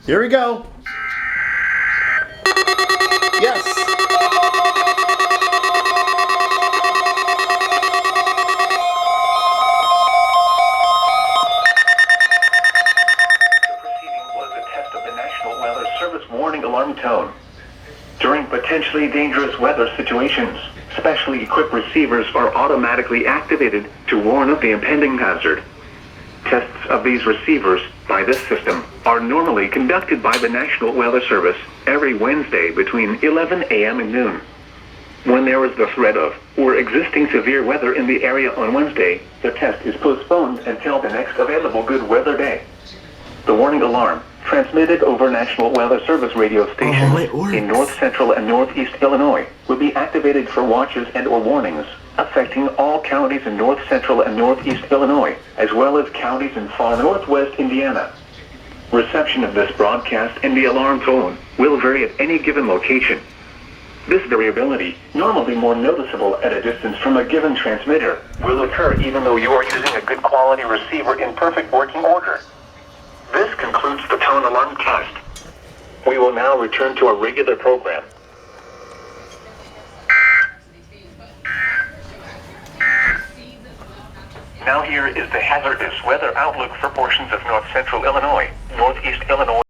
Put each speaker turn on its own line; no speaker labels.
Here we go. Yes.
The proceeding was a test of the National Weather Service warning alarm tone. During potentially dangerous weather situations, specially equipped receivers are automatically activated to warn of the impending hazard. Tests of these receivers by this system are normally conducted by the National Weather Service every Wednesday between 11 a.m. and noon. When there is the threat of or existing severe weather in the area on Wednesday, the test is postponed until the next available good weather day. The warning alarm, transmitted over National Weather Service radio stations in north central and northeast Illinois, will be activated for watches and/or warnings affecting all counties in north central and northeast Illinois, as well as counties in far northwest Indiana. Reception of this broadcast and the alarm tone will vary at any given location. This variability, normally more noticeable at a distance from a given transmitter, will occur even though you are using a good quality receiver in perfect working order. This concludes the tone alarm test. We will now return to our regular program. Now here is the hazardous weather outlook for portions of north central Illinois, northeast Illinois,